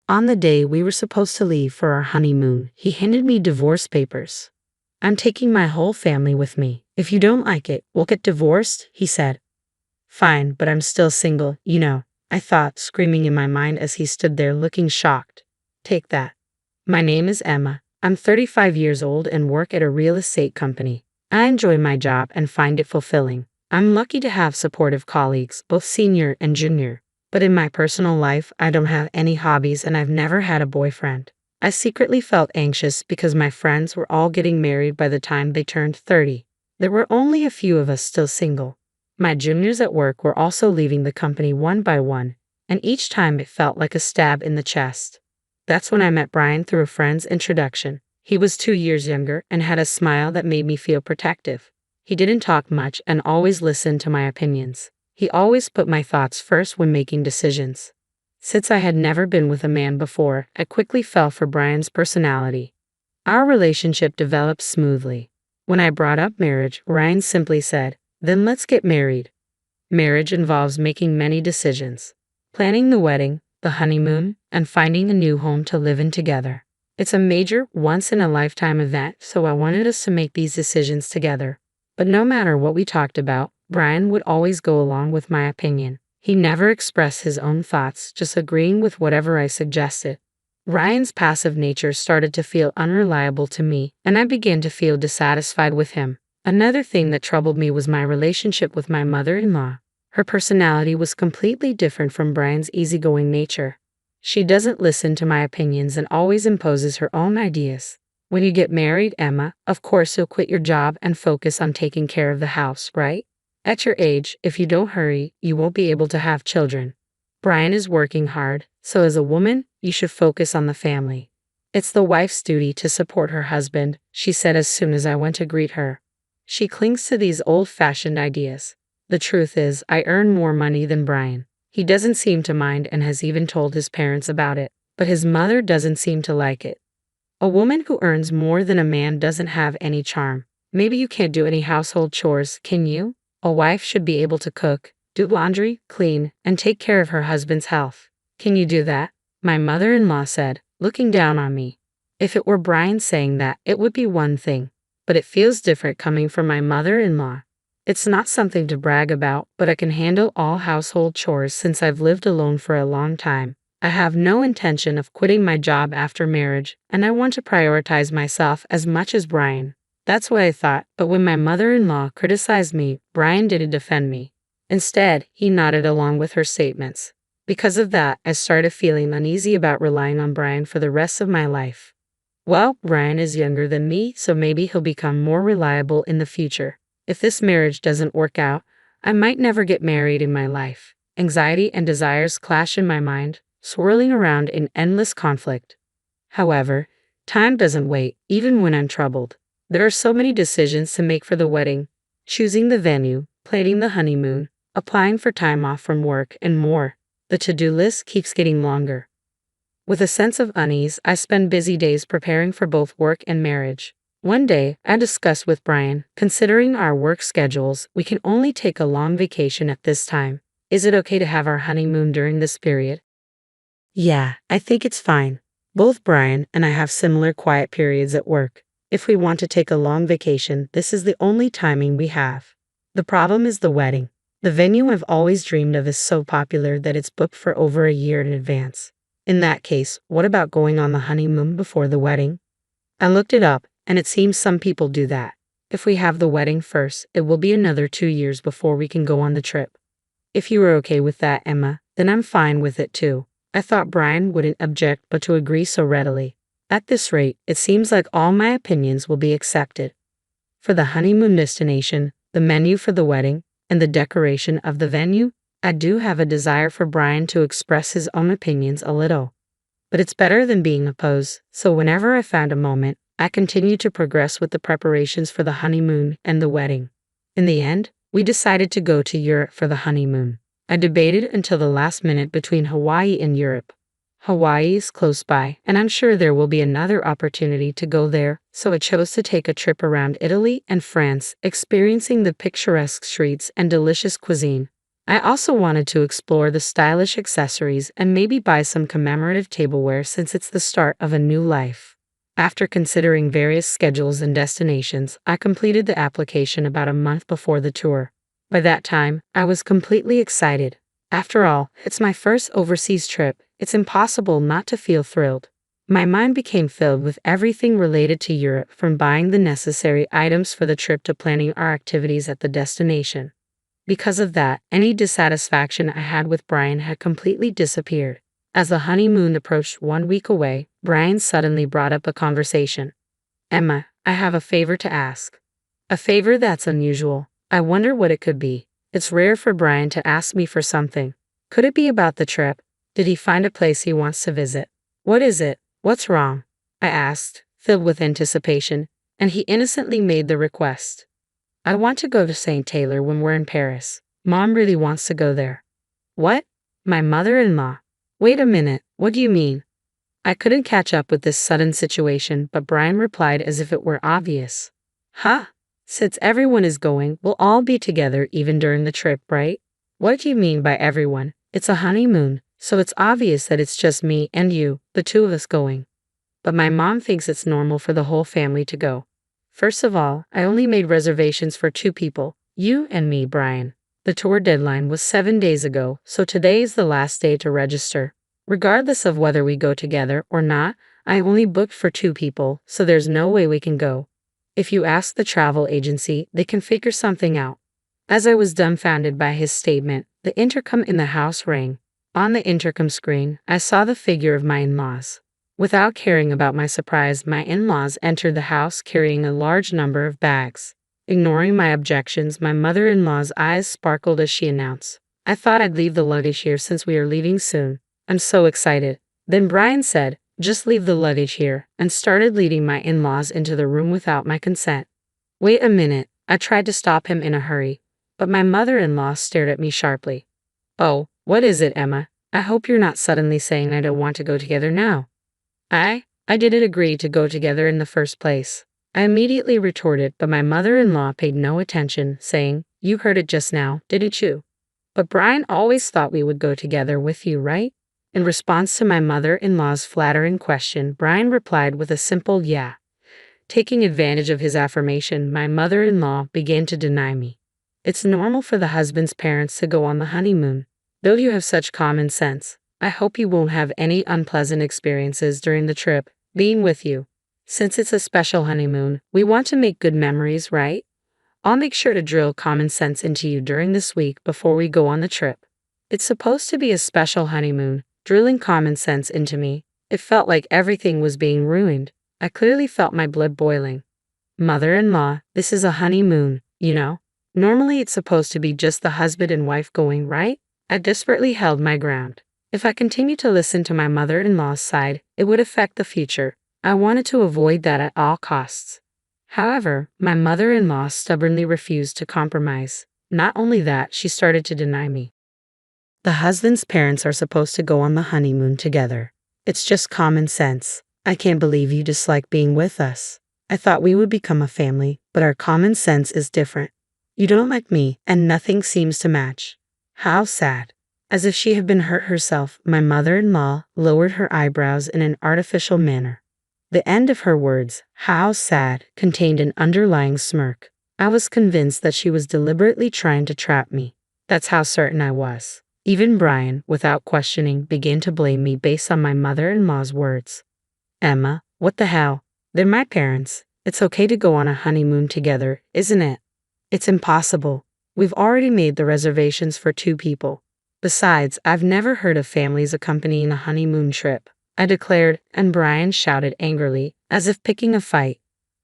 On the day we were supposed to leave for our honeymoon, he handed me divorce papers. "I'm taking my whole family with me. If you don't like it, we'll get divorced," he said. "Fine, but I'm still single, you know," I thought, screaming in my mind as he stood there looking shocked. "Take that. My name is Emma. I'm 35 years old and work at a real estate company. I enjoy my job and find it fulfilling. I'm lucky to have supportive colleagues, both senior and junior. But in my personal life, I don't have any hobbies and I've never had a boyfriend." I secretly felt anxious because my friends were all getting married by the time they turned 30. There were only a few of us still single. My juniors at work were also leaving the company one by one, and each time it felt like a stab in the chest. That's when I met Brian through a friend's introduction. He was 2 years younger and had a smile that made me feel protective. He didn't talk much and always listened to my opinions. He always put my thoughts first when making decisions. Since I had never been with a man before, I quickly fell for Brian's personality. Our relationship developed smoothly. When I brought up marriage, Ryan simply said, "Then let's get married." Marriage involves making many decisions. Planning the wedding, the honeymoon, and finding a new home to live in together. It's a major, once-in-a-lifetime event, so I wanted us to make these decisions together. But no matter what we talked about, Brian would always go along with my opinion. He never expressed his own thoughts, just agreeing with whatever I suggested. Ryan's passive nature started to feel unreliable to me, and I began to feel dissatisfied with him. Another thing that troubled me was my relationship with my mother-in-law. Her personality was completely different from Brian's easygoing nature. She doesn't listen to my opinions and always imposes her own ideas. When you get married, Emma, of course you'll quit your job and focus on taking care of the house, right? At your age, if you don't hurry, you won't be able to have children. Brian is working hard, so as a woman, you should focus on the family. It's the wife's duty to support her husband, she said as soon as I went to greet her. She clings to these old-fashioned ideas. The truth is, I earn more money than Brian. He doesn't seem to mind and has even told his parents about it, but his mother doesn't seem to like it. A woman who earns more than a man doesn't have any charm. Maybe you can't do any household chores, can you? A wife should be able to cook, do laundry, clean, and take care of her husband's health. Can you do that? My mother-in-law said, looking down on me. If it were Brian saying that, it would be one thing, but it feels different coming from my mother-in-law. It's not something to brag about, but I can handle all household chores since I've lived alone for a long time. I have no intention of quitting my job after marriage, and I want to prioritize myself as much as Brian. That's what I thought, but when my mother-in-law criticized me, Brian didn't defend me. Instead, he nodded along with her statements. Because of that, I started feeling uneasy about relying on Brian for the rest of my life. Well, Brian is younger than me, so maybe he'll become more reliable in the future. If this marriage doesn't work out, I might never get married in my life. Anxiety and desires clash in my mind, swirling around in endless conflict. However, time doesn't wait, even when I'm troubled. There are so many decisions to make for the wedding, choosing the venue, planning the honeymoon, applying for time off from work, and more. The to-do list keeps getting longer. With a sense of unease, I spend busy days preparing for both work and marriage. One day, I discussed with Brian, considering our work schedules, we can only take a long vacation at this time. Is it okay to have our honeymoon during this period? Yeah, I think it's fine. Both Brian and I have similar quiet periods at work. If we want to take a long vacation, this is the only timing we have. The problem is the wedding. The venue I've always dreamed of is so popular that it's booked for over a year in advance. In that case, what about going on the honeymoon before the wedding? I looked it up, and it seems some people do that. If we have the wedding first, it will be another 2 years before we can go on the trip. If you are okay with that, Emma, then I'm fine with it too. I thought Brian wouldn't object but to agree so readily. At this rate, it seems like all my opinions will be accepted. For the honeymoon destination, the menu for the wedding, and the decoration of the venue, I do have a desire for Brian to express his own opinions a little. But it's better than being opposed, so whenever I found a moment, I continued to progress with the preparations for the honeymoon and the wedding. In the end, we decided to go to Europe for the honeymoon. I debated until the last minute between Hawaii and Europe. Hawaii is close by, and I'm sure there will be another opportunity to go there, so I chose to take a trip around Italy and France, experiencing the picturesque streets and delicious cuisine. I also wanted to explore the stylish accessories and maybe buy some commemorative tableware since it's the start of a new life. After considering various schedules and destinations, I completed the application about a month before the tour. By that time, I was completely excited. After all, it's my first overseas trip. It's impossible not to feel thrilled. My mind became filled with everything related to Europe, from buying the necessary items for the trip to planning our activities at the destination. Because of that, any dissatisfaction I had with Brian had completely disappeared. As the honeymoon approached 1 week away, Brian suddenly brought up a conversation. Emma, I have a favor to ask. A favor that's unusual. I wonder what it could be. It's rare for Brian to ask me for something. Could it be about the trip? Did he find a place he wants to visit? What is it? What's wrong? I asked, filled with anticipation, and he innocently made the request. I want to go to St. Taylor when we're in Paris. Mom really wants to go there. What? My mother-in-law. Wait a minute, what do you mean? I couldn't catch up with this sudden situation, but Brian replied as if it were obvious. Huh? Since everyone is going, we'll all be together even during the trip, right? What do you mean by everyone? It's a honeymoon, so it's obvious that it's just me and you, the two of us going. But my mom thinks it's normal for the whole family to go. First of all, I only made reservations for 2 people, you and me, Brian. The tour deadline was 7 days ago, so today is the last day to register. Regardless of whether we go together or not, I only booked for 2 people, so there's no way we can go. If you ask the travel agency, they can figure something out. As I was dumbfounded by his statement, the intercom in the house rang. On the intercom screen, I saw the figure of my in-laws. Without caring about my surprise, my in-laws entered the house carrying a large number of bags. Ignoring my objections, my mother-in-law's eyes sparkled as she announced, I thought I'd leave the luggage here since we are leaving soon. I'm so excited. Then Brian said, just leave the luggage here, and started leading my in-laws into the room without my consent. Wait a minute, I tried to stop him in a hurry, but my mother-in-law stared at me sharply. Oh, what is it, Emma? I hope you're not suddenly saying I don't want to go together now. I didn't agree to go together in the first place. I immediately retorted, but my mother-in-law paid no attention, saying, you heard it just now, didn't you? But Brian always thought we would go together with you, right? In response to my mother-in-law's flattering question, Brian replied with a simple yeah. Taking advantage of his affirmation, my mother-in-law began to deny me. It's normal for the husband's parents to go on the honeymoon. Though you have such common sense, I hope you won't have any unpleasant experiences during the trip, being with you. Since it's a special honeymoon, we want to make good memories, right? I'll make sure to drill common sense into you during this week before we go on the trip. It's supposed to be a special honeymoon. Drilling common sense into me, it felt like everything was being ruined. I clearly felt my blood boiling. Mother-in-law, this is a honeymoon, you know? Normally it's supposed to be just the husband and wife going, right? I desperately held my ground. If I continued to listen to my mother-in-law's side, it would affect the future. I wanted to avoid that at all costs. However, my mother-in-law stubbornly refused to compromise. Not only that, she started to deny me. The husband's parents are supposed to go on the honeymoon together. It's just common sense. I can't believe you dislike being with us. I thought we would become a family, but our common sense is different. You don't like me, and nothing seems to match. How sad. As if she had been hurt herself, my mother-in-law lowered her eyebrows in an artificial manner. The end of her words, how sad, contained an underlying smirk. I was convinced that she was deliberately trying to trap me. That's how certain I was. Even Brian, without questioning, began to blame me based on my mother-in-law's words. Emma, what the hell? They're my parents. It's okay to go on a honeymoon together, isn't it? It's impossible. We've already made the reservations for 2 people. Besides, I've never heard of families accompanying a honeymoon trip, I declared, and Brian shouted angrily, as if picking a fight.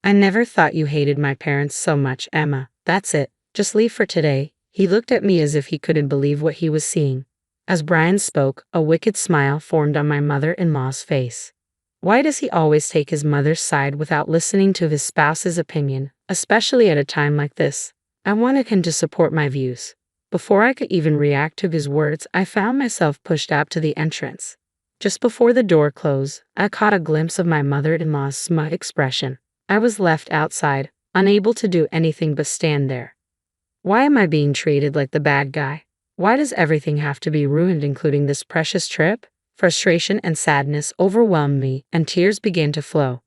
I never thought you hated my parents so much, Emma. That's it. Just leave for today. He looked at me as if he couldn't believe what he was seeing. As Brian spoke, a wicked smile formed on my mother-in-law's face. Why does he always take his mother's side without listening to his spouse's opinion, especially at a time like this? I wanted him to support my views. Before I could even react to his words, I found myself pushed out to the entrance. Just before the door closed, I caught a glimpse of my mother-in-law's smug expression. I was left outside, unable to do anything but stand there. Why am I being treated like the bad guy? Why does everything have to be ruined, including this precious trip? Frustration and sadness overwhelmed me, and tears began to flow.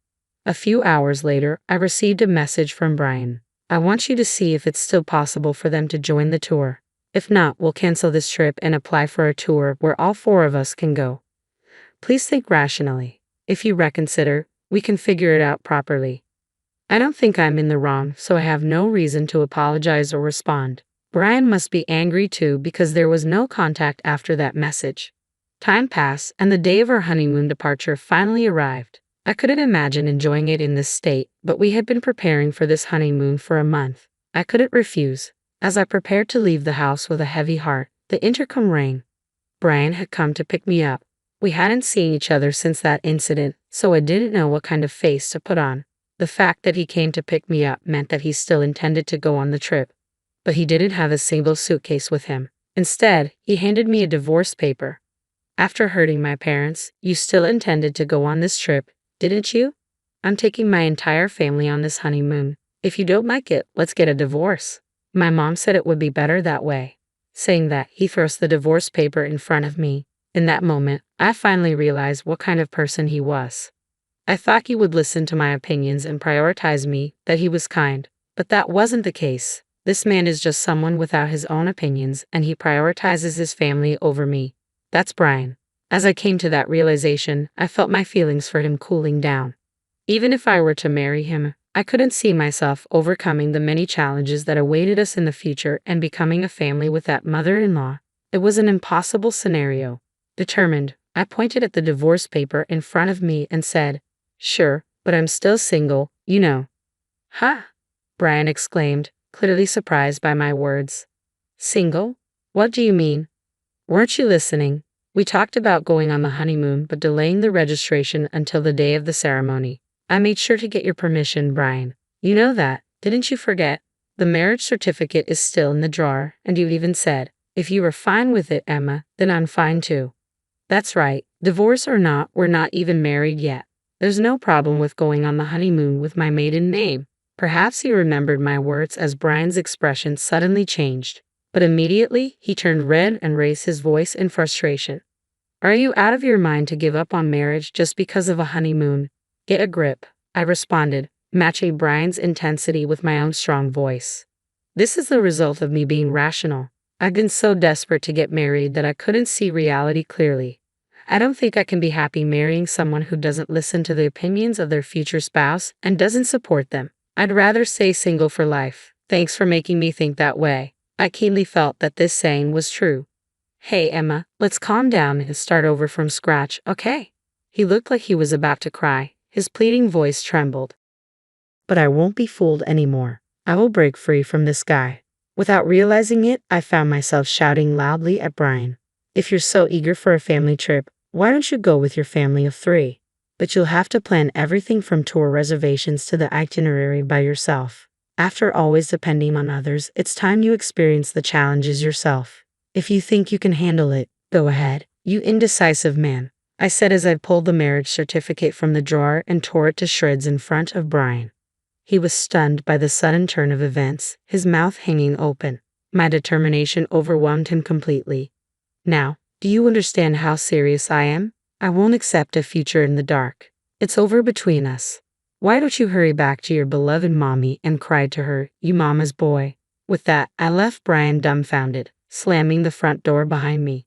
A few hours later, I received a message from Brian. I want you to see if it's still possible for them to join the tour. If not, we'll cancel this trip and apply for a tour where all four of us can go. Please think rationally. If you reconsider, we can figure it out properly. I don't think I'm in the wrong, so I have no reason to apologize or respond. Brian must be angry too because there was no contact after that message. Time passed, and the day of our honeymoon departure finally arrived. I couldn't imagine enjoying it in this state, but we had been preparing for this honeymoon for a month. I couldn't refuse. As I prepared to leave the house with a heavy heart, the intercom rang. Brian had come to pick me up. We hadn't seen each other since that incident, so I didn't know what kind of face to put on. The fact that he came to pick me up meant that he still intended to go on the trip. But he didn't have a single suitcase with him. Instead, he handed me a divorce paper. After hurting my parents, you still intended to go on this trip, didn't you? I'm taking my entire family on this honeymoon. If you don't like it, let's get a divorce. My mom said it would be better that way. Saying that, he thrust the divorce paper in front of me. In that moment, I finally realized what kind of person he was. I thought he would listen to my opinions and prioritize me, that he was kind. But that wasn't the case. This man is just someone without his own opinions, and he prioritizes his family over me. That's Brian. As I came to that realization, I felt my feelings for him cooling down. Even if I were to marry him, I couldn't see myself overcoming the many challenges that awaited us in the future and becoming a family with that mother-in-law. It was an impossible scenario. Determined, I pointed at the divorce paper in front of me and said, "Sure, but I'm still single, you know." "Huh?" Brian exclaimed, clearly surprised by my words. "Single? What do you mean? Weren't you listening? We talked about going on the honeymoon but delaying the registration until the day of the ceremony. I made sure to get your permission, Brian. You know that, didn't you forget? The marriage certificate is still in the drawer, and you even said, if you were fine with it, Emma, then I'm fine too." "That's right. Divorce or not, we're not even married yet. There's no problem with going on the honeymoon with my maiden name." Perhaps he remembered my words as Brian's expression suddenly changed. But immediately, he turned red and raised his voice in frustration. "Are you out of your mind to give up on marriage just because of a honeymoon? Get a grip," I responded, matching Brian's intensity with my own strong voice. This is the result of me being rational. I've been so desperate to get married that I couldn't see reality clearly. I don't think I can be happy marrying someone who doesn't listen to the opinions of their future spouse and doesn't support them. I'd rather stay single for life. Thanks for making me think that way. I keenly felt that this saying was true. "Hey, Emma, let's calm down and start over from scratch, okay?" He looked like he was about to cry. His pleading voice trembled. "But I won't be fooled anymore. I will break free from this guy." Without realizing it, I found myself shouting loudly at Brian. "If you're so eager for a family trip, why don't you go with your family of 3? But you'll have to plan everything from tour reservations to the itinerary by yourself. After always depending on others, it's time you experience the challenges yourself. If you think you can handle it, go ahead, you indecisive man," I said as I pulled the marriage certificate from the drawer and tore it to shreds in front of Brian. He was stunned by the sudden turn of events, his mouth hanging open. My determination overwhelmed him completely. "Now, do you understand how serious I am? I won't accept a future in the dark. It's over between us. Why don't you hurry back to your beloved mommy and cry to her, you mama's boy?" With that, I left Brian dumbfounded, slamming the front door behind me.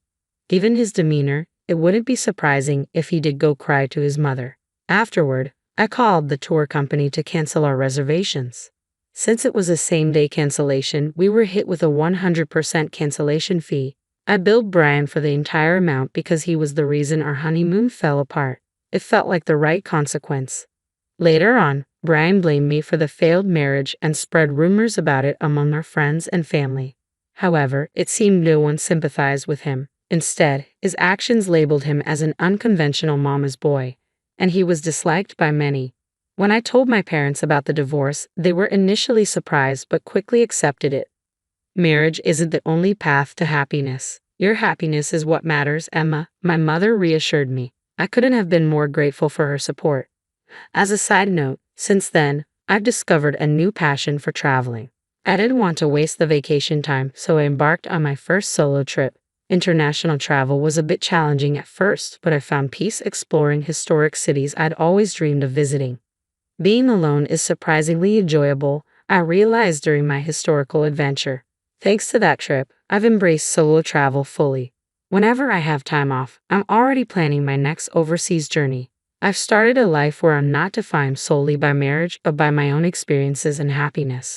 Given his demeanor, it wouldn't be surprising if he did go cry to his mother. Afterward, I called the tour company to cancel our reservations. Since it was a same-day cancellation, we were hit with a 100% cancellation fee. I billed Brian for the entire amount because he was the reason our honeymoon fell apart. It felt like the right consequence. Later on, Brian blamed me for the failed marriage and spread rumors about it among our friends and family. However, it seemed no one sympathized with him. Instead, his actions labeled him as an unconventional mama's boy, and he was disliked by many. When I told my parents about the divorce, they were initially surprised but quickly accepted it. "Marriage isn't the only path to happiness. Your happiness is what matters, Emma," my mother reassured me. I couldn't have been more grateful for her support. As a side note, since then, I've discovered a new passion for traveling. I didn't want to waste the vacation time, so I embarked on my first solo trip. International travel was a bit challenging at first, but I found peace exploring historic cities I'd always dreamed of visiting. Being alone is surprisingly enjoyable, I realized during my historical adventure. Thanks to that trip, I've embraced solo travel fully. Whenever I have time off, I'm already planning my next overseas journey. I've started a life where I'm not defined solely by marriage, but by my own experiences and happiness.